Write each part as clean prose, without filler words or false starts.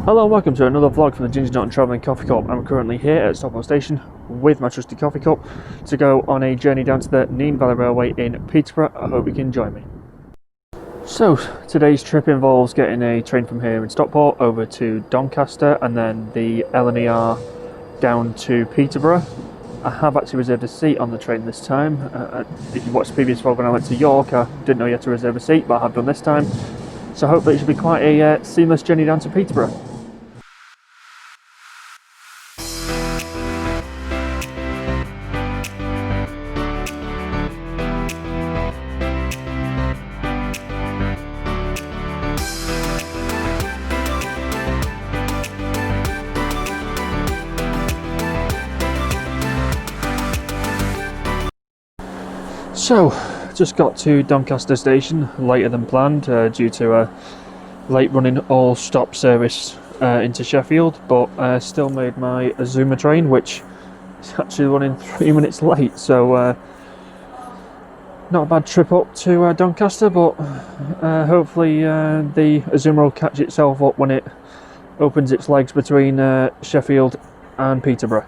Hello and welcome to another vlog from the Ginger Nut and Travelling Coffee Cup. I'm currently here at Stockport Station with my trusty coffee cup to go on a journey down to the Nene Valley Railway in Peterborough. I hope you can join me. So today's trip involves getting a train from here in Stockport over to Doncaster and then the LNER down to Peterborough. I have actually reserved a seat on the train this time. If you watched the previous vlog when I went to York, I didn't know you had to reserve a seat, but I have done this time. So hopefully it should be quite a seamless journey down to Peterborough. So, just got to Doncaster Station later than planned due to a late running all-stop service into Sheffield, but still made my Azuma train, which is actually running 3 minutes late, so not a bad trip up to Doncaster, but hopefully the Azuma will catch itself up when it opens its legs between Sheffield and Peterborough.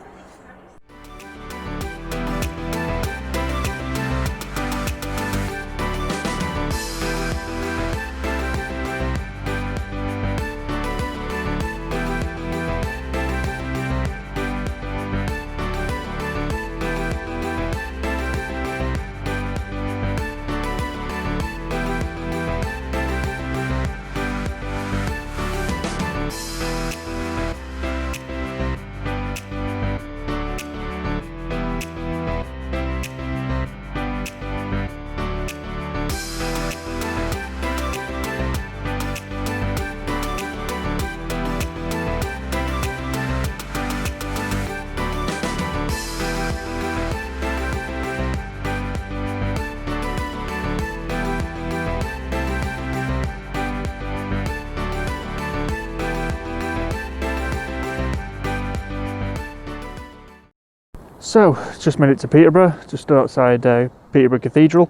So, just made it to Peterborough, just outside Peterborough Cathedral.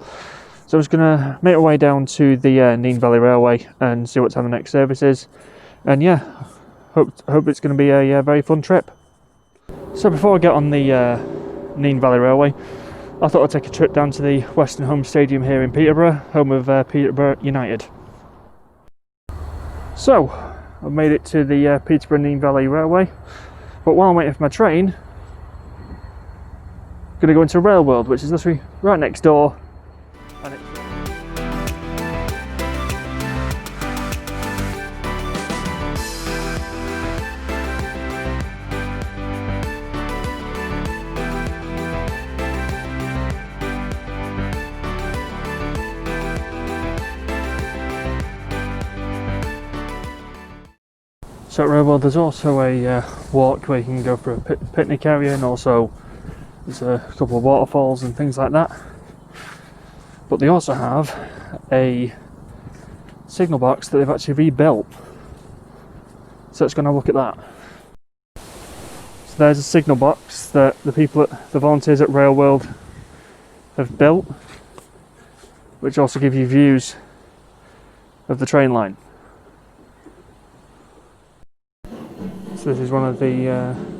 So I was going to make my way down to the Nene Valley Railway and see what time the next service is. And yeah, hope it's going to be a very fun trip. So before I get on the Nene Valley Railway, I thought I'd take a trip down to the Western Home Stadium here in Peterborough, home of Peterborough United. So, I've made it to the Peterborough Nene Valley Railway, but while I'm waiting for my train, going to go into Railworld, which is literally right next door. And so at Railworld there's also a walk where you can go for a picnic area, and also there's a couple of waterfalls and things like that. But they also have a signal box that they've actually rebuilt. So let's go and have a look at that. So there's a signal box that the volunteers at Railworld have built, which also give you views of the train line. So this is one of the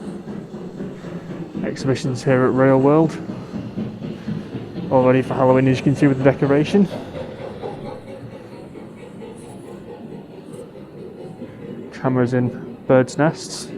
exhibitions here at Railworld, all ready for Halloween, as you can see with the decoration. Cameras in birds' nests.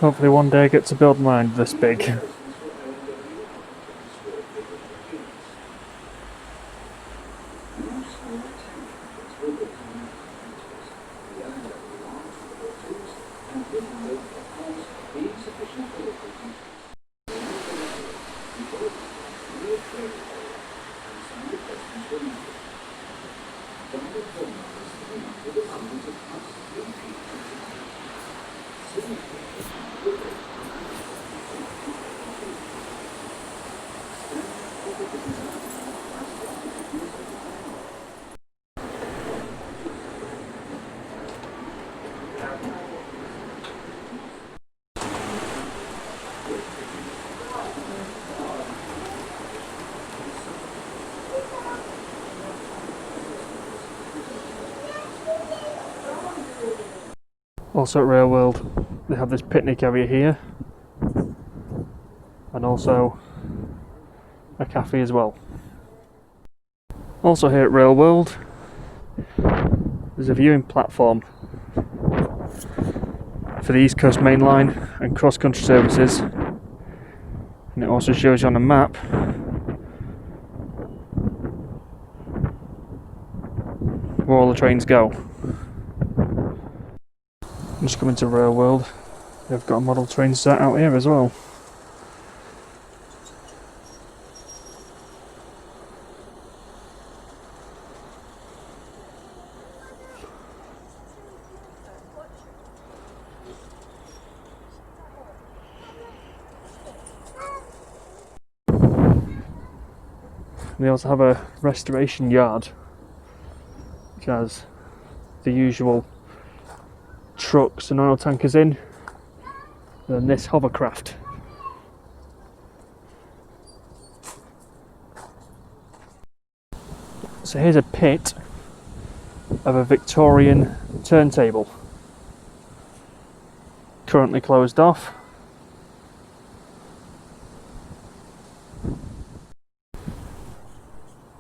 Hopefully one day I get to build mine this big. Also at Railworld, they have this picnic area here, and also a cafe as well. Also here at Railworld, there's a viewing platform for the East Coast Main Line and cross-country services, and it also shows you on a map where all the trains go. Just coming to Railworld, they've got a model train set out here as well. They also have a restoration yard, which has the usual trucks and oil tankers in, and this hovercraft. So here's a pit of a Victorian turntable, currently closed off.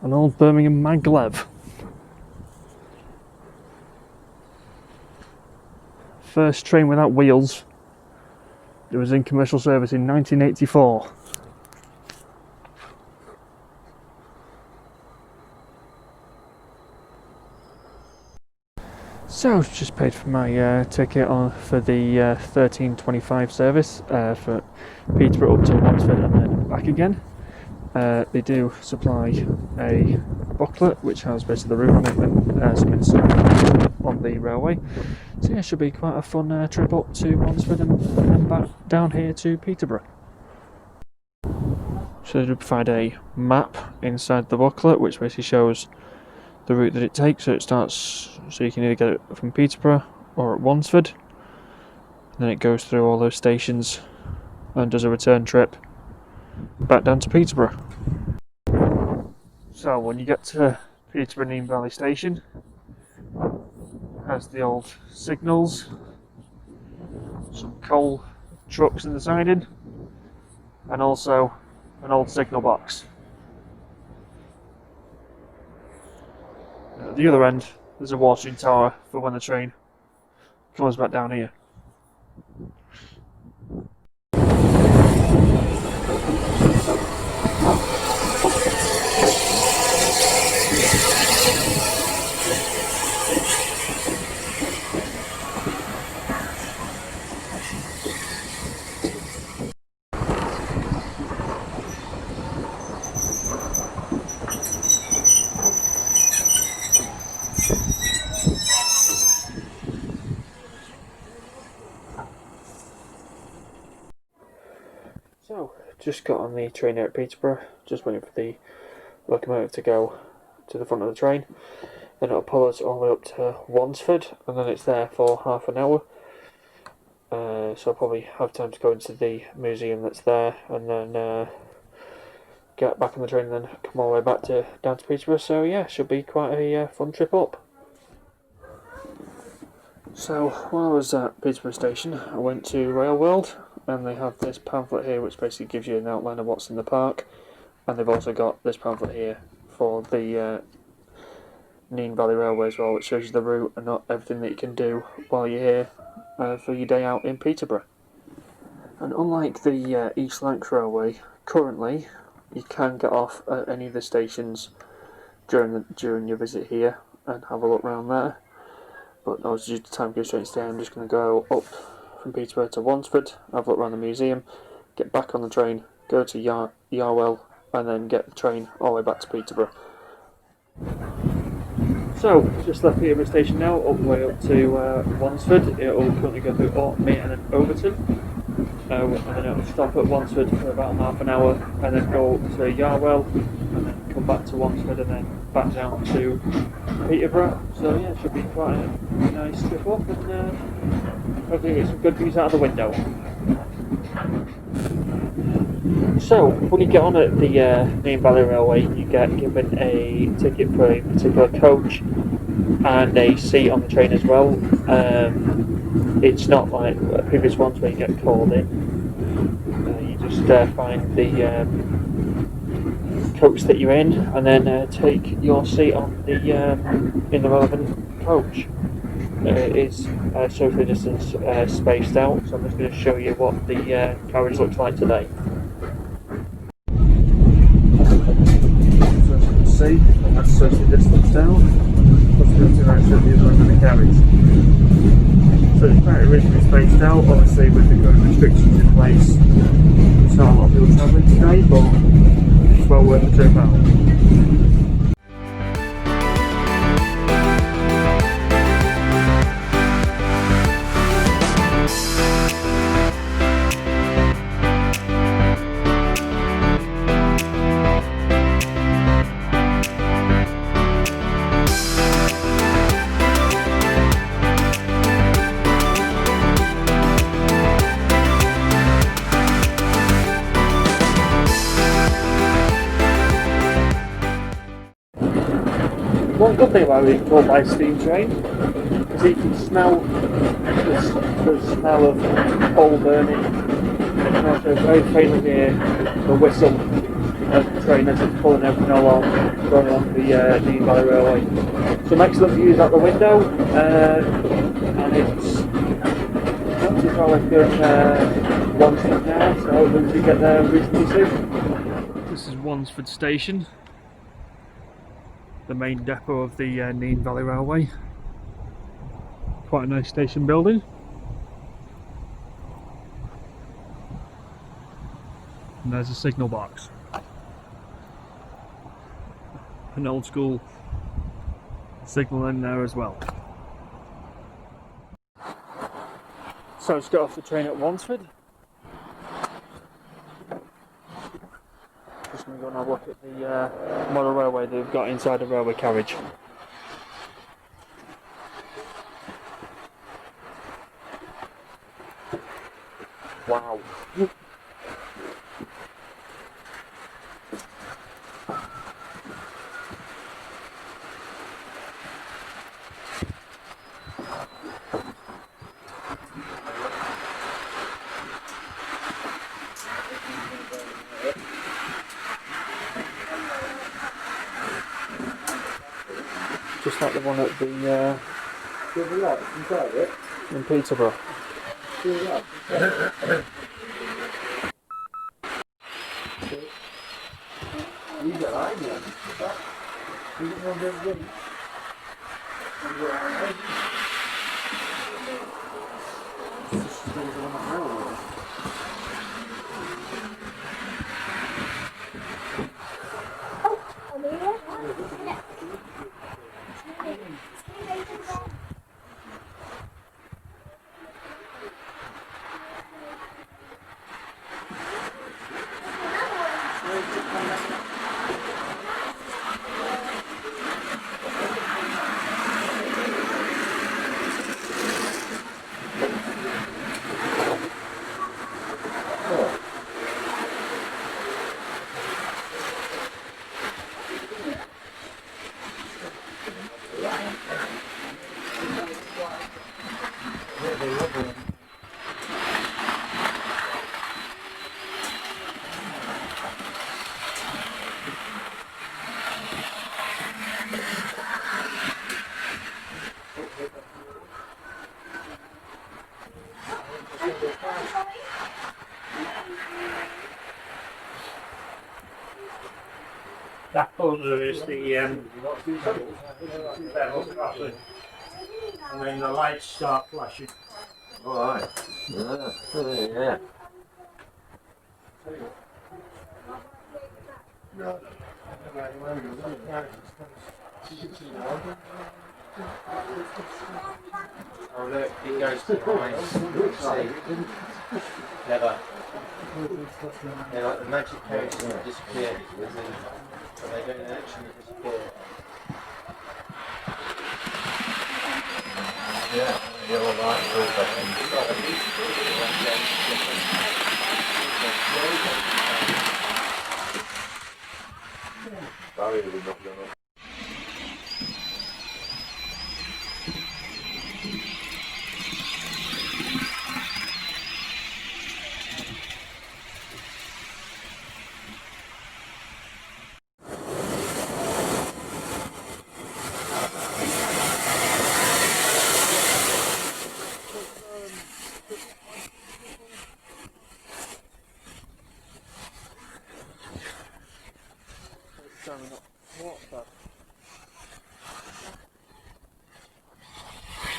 An old Birmingham maglev. First train without wheels. It was in commercial service in 1984. So, just paid for my ticket for the 13:25 service for Peterborough up to Wansford and then back again. They do supply a booklet which has basically the route commitment, some instructions on the railway. So yeah, it should be quite a fun trip up to Wansford and then back down here to Peterborough. So they do provide a map inside the booklet which basically shows the route that it takes. So it starts, so you can either get it from Peterborough or at Wansford, and then it goes through all those stations and does a return trip back down to Peterborough. So when you get to Peterborough Nene Valley Station, it has the old signals, some coal trucks in the siding, and also an old signal box. At the other end, there's a watering tower for when the train comes back down here. So, just got on the train here at Peterborough, just waiting for the locomotive to go to the front of the train. Then it'll pull us all the way up to Wansford, and then it's there for half an hour. So I'll probably have time to go into the museum that's there, and then get back on the train and then come all the way back down to Peterborough. So yeah, should be quite a fun trip up. So while I was at Peterborough Station, I went to Railworld, and they have this pamphlet here which basically gives you an outline of what's in the park, and they've also got this pamphlet here for the Nene Valley Railway as well, which shows you the route and not everything that you can do while you're here for your day out in Peterborough. And unlike the East Lancs Railway, currently you can get off at any of the stations during your visit here and have a look around there. But as due to time constraints today, I'm just going to go up from Peterborough to Wansford, have a look around the museum, get back on the train, go to Yarwell, and then get the train all the way back to Peterborough. So, just left Peterborough Station now, all the way up to Wansford. It will currently go through Orkney and then Overton. And then it'll stop at Wansford for about half an hour, and then go to Yarwell, and then come back to Wansford, and then back down to Peterborough. So yeah, it should be quite a nice trip up, and hopefully get some good views out of the window. So, when you get on at the Nene Valley Railway, you get given a ticket for a particular coach and a seat on the train as well. It's not like previous ones where you get called in. You just find the coach that you're in, and then take your seat on the in the relevant coach. It is socially distanced, spaced out, so I'm just going to show you what the carriage looks like today. So as you can see, that's socially distanced down. Possibility of actually the other end of the carriage. So it's quite originally spaced out, obviously with the current restrictions in place. There's not a lot of people travelling today, but it's well worth the trip out. One good thing about being called by steam train is that you can smell the smell of coal burning. You can also very faintly hear the whistle of the train as it's pulling everything along, going along the Nene Valley Railway. Some excellent views out the window, and it's not too far away from Wansford now, so hopefully we get there reasonably soon. This is Wansford Station, the main depot of the Nene Valley Railway. Quite a nice station building. And there's a signal box. An old school signal in there as well. So let's get off the train at Wansford. Just going to go and have a look at the model railway they've got inside the railway carriage. Wow. Just like the one at the in Peterborough. That corner is the level crossing, and then the lights start flashing. Alright. Yeah. Oh look, it goes to the lines. See? Never. They're like the magic codes that disappear, but they don't actually disappear. Yeah, yellow light for a second. Barrier would not go up.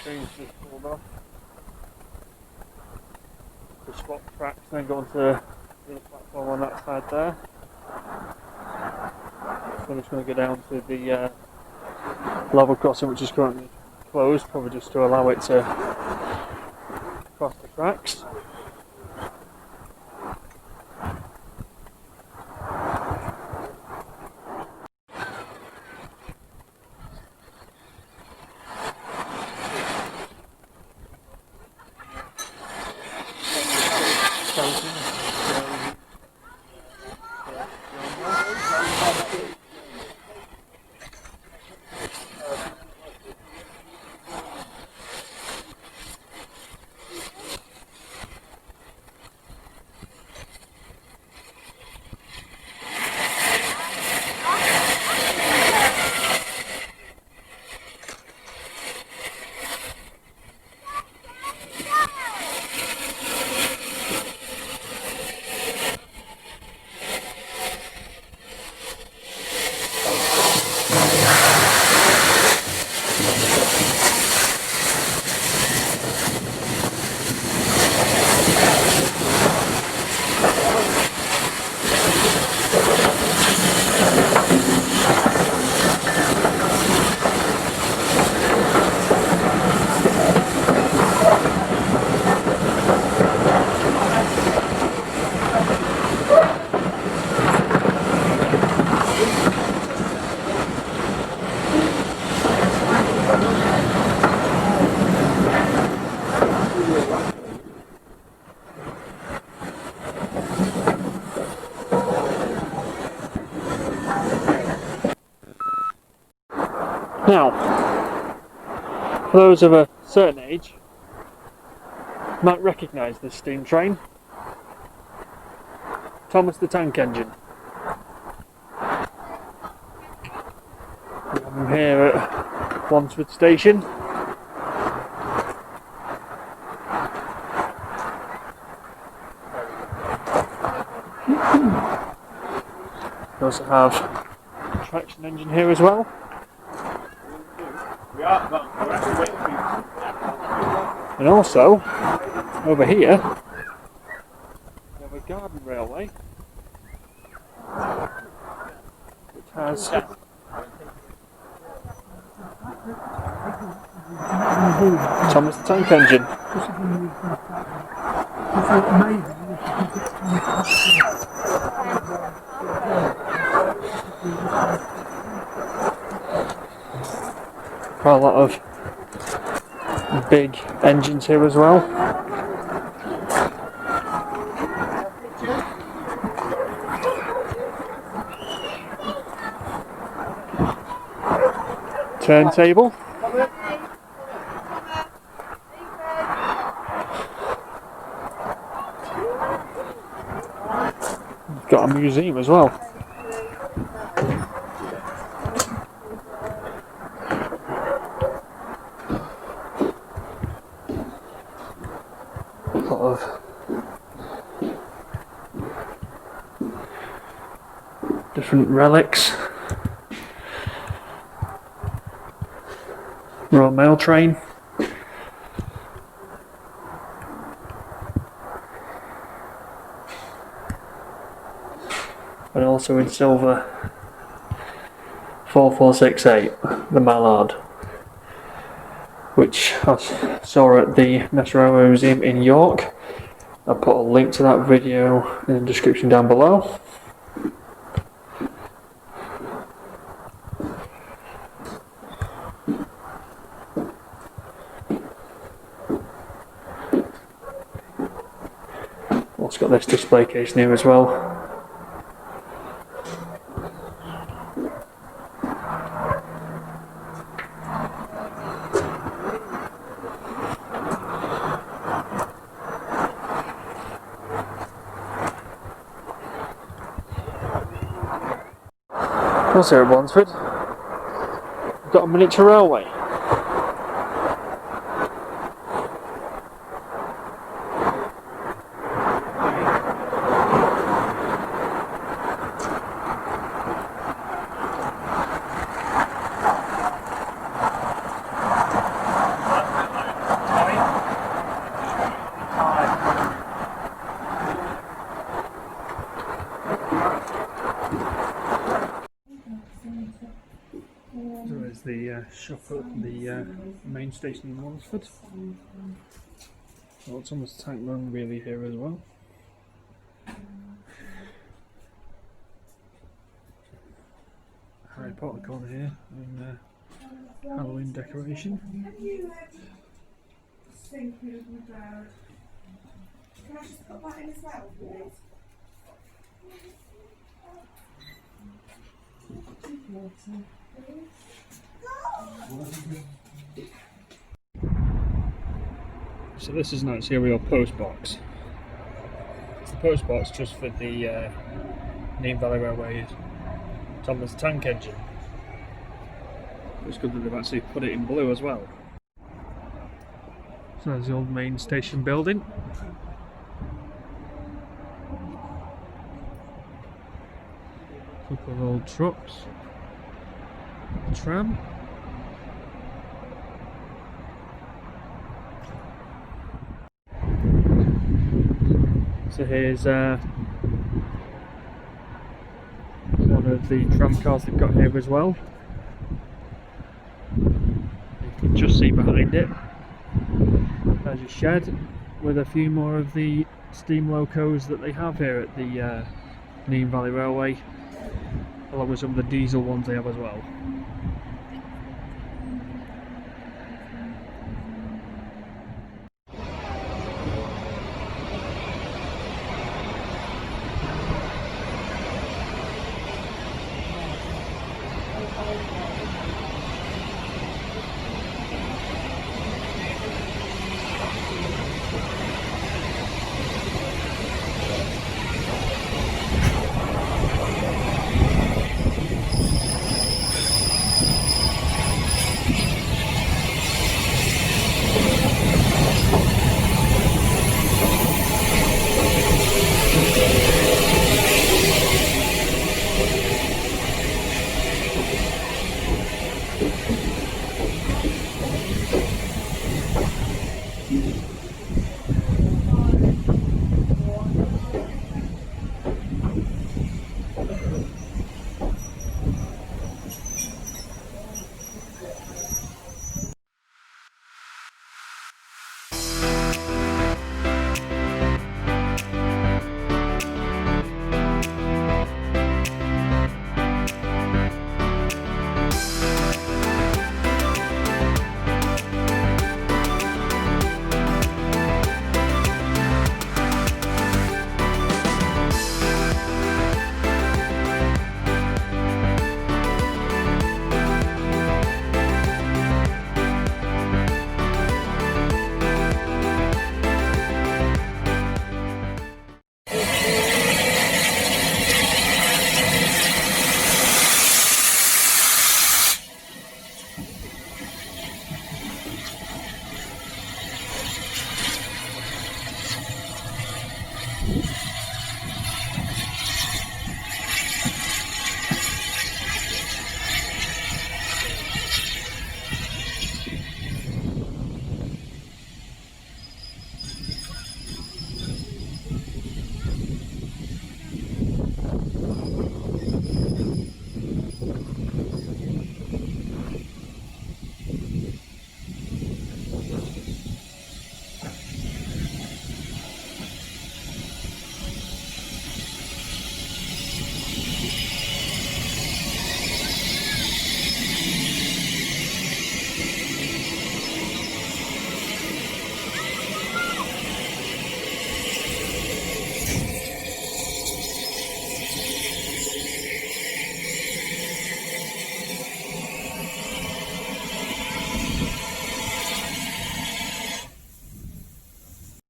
Things just pulled off. The spot tracks then go onto the platform on that side there. So I'm just going to go down to the level crossing, which is currently closed, probably just to allow it to cross the tracks. Now, for those of a certain age, might recognise this steam train. Thomas the Tank Engine. I'm here at Wandsworth Station. We also have a traction engine here as well. And also, over here, we have a garden railway, which has Thomas the Tank Engine. quite a lot of big engines here as well. Turntable. Got a museum as well. A lot of different relics. Royal Mail train. And also in silver, 4468, the Mallard, which I saw at the National Railway Museum in York. I'll put a link to that video in the description down below. Also got this display case here as well. Also here at Wansford, we've got a miniature railway. So there's the shop at the main station in Wansford. Well, it's almost tank run really here as well. Harry Potter corner here and Halloween decoration. Have you thinking about? Can I just put that in as well, please? So this is an serial post box. It's the post box just for the Nene Valley Railway Thomas tank engine. It's good that they've actually put it in blue as well. So there's the old main station building. A couple of old trucks. A tram. So here's one of the tram cars they've got here as well. You can just see behind it. There's a shed with a few more of the steam locos that they have here at the Nene Valley Railway, along with some of the diesel ones they have as well.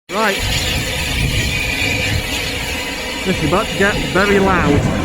Right, this is about to get very loud.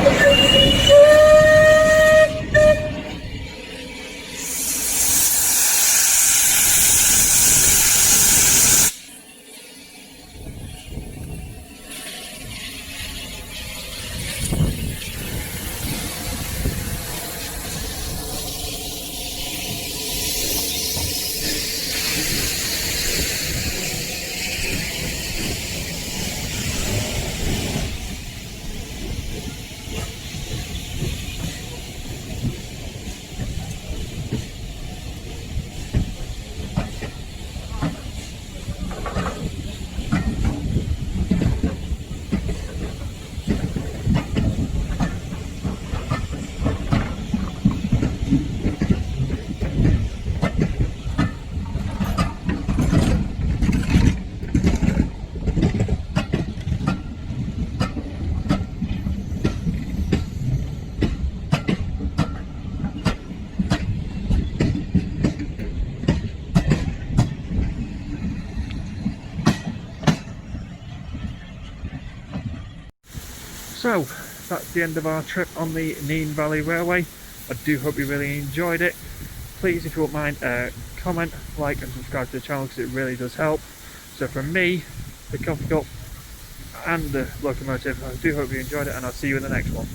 So, that's the end of our trip on the Nene Valley Railway. I do hope you really enjoyed it. Please, if you wouldn't mind, comment, like and subscribe to the channel because it really does help. So from me, the coffee cup and the locomotive, I do hope you enjoyed it, and I'll see you in the next one.